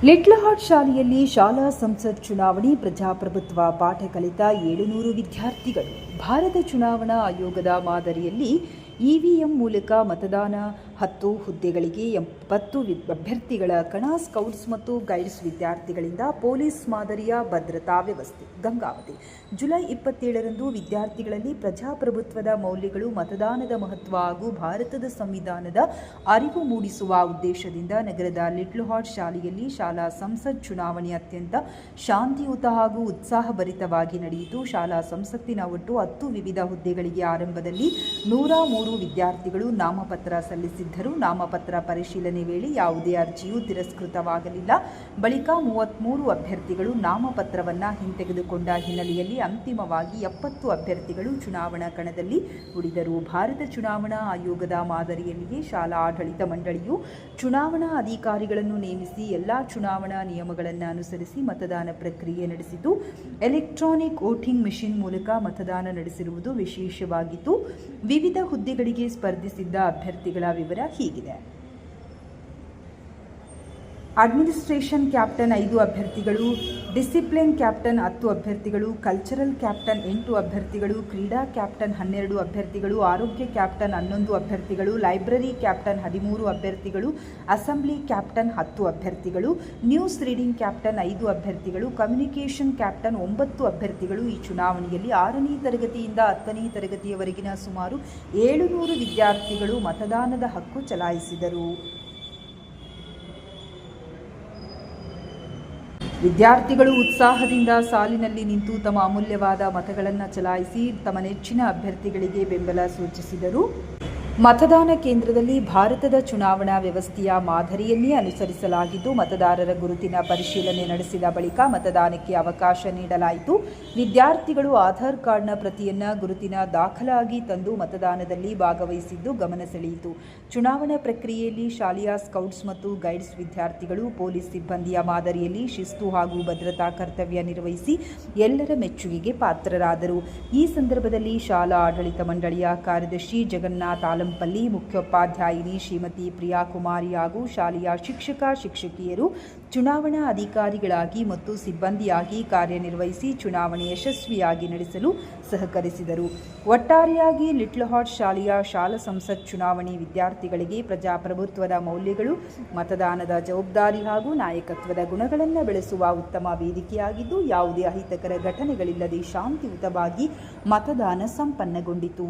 Little heart ಶಾಲೆಯಲ್ಲಿ ಶಾಲಾ ಸಂಸತ್ ಚುನಾವಣೆ ಪ್ರಜಾಪ್ರಭುತ್ವ ಪಾಠ ಕಲಿತ 700 ವಿದ್ಯಾರ್ಥಿಗಳು. ಭಾರತ ಚುನಾವಣಾ ಆಯೋಗದ ಮಾದರಿಯಲ್ಲಿ ಇವಿಎಂ ಮೂಲಕ ಮತದಾನ 10 ಹುದ್ದೆಗಳಿಗೆ 70 ಅಭ್ಯರ್ಥಿಗಳ ಕಣ. ಸ್ಕೌಟ್ಸ್ ಮತ್ತು ಗೈಡ್ಸ್ ವಿದ್ಯಾರ್ಥಿಗಳಿಂದ ಪೊಲೀಸ್ ಮಾದರಿಯ ಭದ್ರತಾ ವ್ಯವಸ್ಥೆ. ಗಂಗಾವತಿ ಜುಲೈ 27ರಂದು ವಿದ್ಯಾರ್ಥಿಗಳಲ್ಲಿ ಪ್ರಜಾಪ್ರಭುತ್ವದ ಮೌಲ್ಯಗಳು, ಮತದಾನದ ಮಹತ್ವ ಹಾಗೂ ಭಾರತದ ಸಂವಿಧಾನದ ಅರಿವು ಮೂಡಿಸುವ ಉದ್ದೇಶದಿಂದ ನಗರದ ಲಿಟ್ಲ್ ಹಾರ್ಟ್ ಶಾಲೆಯಲ್ಲಿ ಶಾಲಾ ಸಂಸತ್ ಚುನಾವಣೆ ಅತ್ಯಂತ ಶಾಂತಿಯುತ ಹಾಗೂ ಉತ್ಸಾಹಭರಿತವಾಗಿ ನಡೆಯಿತು. ಶಾಲಾ ಸಂಸತ್ತಿನ ಒಟ್ಟು 10 ವಿವಿಧ ಹುದ್ದೆಗಳಿಗೆ ಆರಂಭದಲ್ಲಿ 103 ವಿದ್ಯಾರ್ಥಿಗಳು ನಾಮಪತ್ರ ಸಲ್ಲಿಸಿದ್ದರು. ನಾಮಪತ್ರ ಪರಿಶೀಲನೆ ವೇಳೆ ಯಾವುದೇ ಅರ್ಜಿಯೂ ತಿರಸ್ಕೃತವಾಗಲಿಲ್ಲ. ಬಳಿಕ 33 ಅಭ್ಯರ್ಥಿಗಳು ನಾಮಪತ್ರವನ್ನು ಹಿಂತೆಗೆದುಕೊಂಡ ಹಿನ್ನೆಲೆಯಲ್ಲಿ ಅಂತಿಮವಾಗಿ 70 ಅಭ್ಯರ್ಥಿಗಳು ಚುನಾವಣಾ ಕಣದಲ್ಲಿ ಉಳಿದರು. ಭಾರತ ಚುನಾವಣಾ ಆಯೋಗದ ಮಾದರಿಯಲ್ಲಿಯೇ ಶಾಲಾ ಆಡಳಿತ ಮಂಡಳಿಯು ಚುನಾವಣಾ ಅಧಿಕಾರಿಗಳನ್ನು ನೇಮಿಸಿ ಎಲ್ಲ ಚುನಾವಣಾ ನಿಯಮಗಳನ್ನು ಅನುಸರಿಸಿ ಮತದಾನ ಪ್ರಕ್ರಿಯೆ ನಡೆಸಿತು. ಎಲೆಕ್ಟ್ರಾನಿಕ್ ವೋಟಿಂಗ್ ಮೆಷಿನ್ ಮೂಲಕ ಮತದಾನ ನಡೆಸಿರುವುದು ವಿಶೇಷವಾಗಿತ್ತು. ವಿವಿಧ ಹುದ್ದೆಗಳಿಗೆ ಸ್ಪರ್ಧಿಸಿದ್ದ ಅಭ್ಯರ್ಥಿಗಳ ವಿವರ ಹೀಗಿದೆ. ಅಡ್ಮಿನಿಸ್ಟ್ರೇಷನ್ ಕ್ಯಾಪ್ಟನ್ 5 ಅಭ್ಯರ್ಥಿಗಳು, ಡಿಸಿಪ್ಲಿನ್ ಕ್ಯಾಪ್ಟನ್ 10 ಅಭ್ಯರ್ಥಿಗಳು, ಕಲ್ಚರಲ್ ಕ್ಯಾಪ್ಟನ್ 8 ಅಭ್ಯರ್ಥಿಗಳು, ಕ್ರೀಡಾ ಕ್ಯಾಪ್ಟನ್ 12 ಅಭ್ಯರ್ಥಿಗಳು, ಆರೋಗ್ಯ ಕ್ಯಾಪ್ಟನ್ 11 ಅಭ್ಯರ್ಥಿಗಳು, ಲೈಬ್ರರಿ ಕ್ಯಾಪ್ಟನ್ 13 ಅಭ್ಯರ್ಥಿಗಳು, ಅಸೆಂಬ್ಲಿ ಕ್ಯಾಪ್ಟನ್ 10 ಅಭ್ಯರ್ಥಿಗಳು, ನ್ಯೂಸ್ ರೀಡಿಂಗ್ ಕ್ಯಾಪ್ಟನ್ 5 ಅಭ್ಯರ್ಥಿಗಳು, ಕಮ್ಯುನಿಕೇಷನ್ ಕ್ಯಾಪ್ಟನ್ 9 ಅಭ್ಯರ್ಥಿಗಳು. ಈ ಚುನಾವಣೆಯಲ್ಲಿ 6ನೇ ತರಗತಿಯಿಂದ 10ನೇ ತರಗತಿಯವರೆಗಿನ ಸುಮಾರು 700 ವಿದ್ಯಾರ್ಥಿಗಳು ಮತದಾನದ ಹಕ್ಕು ಚಲಾಯಿಸಿದರು. ವಿದ್ಯಾರ್ಥಿಗಳು ಉತ್ಸಾಹದಿಂದ ಸಾಲಿನಲ್ಲಿ ನಿಂತು ತಮ್ಮ ಅಮೂಲ್ಯವಾದ ಮತಗಳನ್ನು ಚಲಾಯಿಸಿ ತಮ್ಮ ನೆಚ್ಚಿನ ಅಭ್ಯರ್ಥಿಗಳಿಗೆ ಬೆಂಬಲ ಸೂಚಿಸಿದರು. ಮತದಾನ ಕೇಂದ್ರದಲ್ಲಿ ಭಾರತದ ಚುನಾವಣಾ ವ್ಯವಸ್ಥೆಯ ಮಾದರಿಯನ್ನೇ ಅನುಸರಿಸಲಾಗಿದ್ದು, ಮತದಾರರ ಗುರುತಿನ ಪರಿಶೀಲನೆ ನಡೆಸಿದ ಬಳಿಕ ಮತದಾನಕ್ಕೆ ಅವಕಾಶ ನೀಡಲಾಯಿತು. ವಿದ್ಯಾರ್ಥಿಗಳು ಆಧಾರ್ ಕಾರ್ಡ್ನ ಪ್ರತಿಯನ್ನು ಗುರುತಿನ ದಾಖಲಾಗಿ ತಂದು ಮತದಾನದಲ್ಲಿ ಭಾಗವಹಿಸಿದ್ದು ಗಮನ ಸೆಳೆಯಿತು. ಚುನಾವಣಾ ಪ್ರಕ್ರಿಯೆಯಲ್ಲಿ ಶಾಲೆಯ ಸ್ಕೌಟ್ಸ್ ಮತ್ತು ಗೈಡ್ಸ್ ವಿದ್ಯಾರ್ಥಿಗಳು ಪೊಲೀಸ್ ಸಿಬ್ಬಂದಿಯ ಮಾದರಿಯಲ್ಲಿ ಶಿಸ್ತು ಹಾಗೂ ಭದ್ರತಾ ಕರ್ತವ್ಯ ನಿರ್ವಹಿಸಿ ಎಲ್ಲರ ಮೆಚ್ಚುಗೆಗೆ ಪಾತ್ರರಾದರು. ಈ ಸಂದರ್ಭದಲ್ಲಿ ಶಾಲಾ ಆಡಳಿತ ಮಂಡಳಿಯ ಕಾರ್ಯದರ್ಶಿ ಜಗನ್ನಾಥ್ ಆಲಂಪಲ್ಲಿ, ಮುಖ್ಯೋಪಾಧ್ಯಾಯಿನಿ ಶ್ರೀಮತಿ ಪ್ರಿಯಾ ಕುಮಾರಿ ಹಾಗೂ ಶಾಲೆಯ ಶಿಕ್ಷಕಿಯರು ಚುನಾವಣಾ ಅಧಿಕಾರಿಗಳಾಗಿ ಮತ್ತು ಸಿಬ್ಬಂದಿಯಾಗಿ ಕಾರ್ಯನಿರ್ವಹಿಸಿ ಚುನಾವಣೆ ಯಶಸ್ವಿಯಾಗಿ ನಡೆಸಲು ಸಹಕರಿಸಿದರು. ಒಟ್ಟಾರೆಯಾಗಿ ಲಿಟ್ಲ್ ಹಾರ್ಟ್ ಶಾಲೆಯ ಶಾಲಾ ಸಂಸತ್ ಚುನಾವಣೆ ವಿದ್ಯಾರ್ಥಿಗಳಿಗೆ ಪ್ರಜಾಪ್ರಭುತ್ವದ ಮೌಲ್ಯಗಳು, ಮತದಾನದ ಜವಾಬ್ದಾರಿ ಹಾಗೂ ನಾಯಕತ್ವದ ಗುಣಗಳನ್ನು ಬೆಳೆಸುವ ಉತ್ತಮ ವೇದಿಕೆಯಾಗಿದ್ದು, ಯಾವುದೇ ಅಹಿತಕರ ಘಟನೆಗಳಿಲ್ಲದೆ ಶಾಂತಿಯುತವಾಗಿ ಮತದಾನ ಸಂಪನ್ನಗೊಂಡಿತು.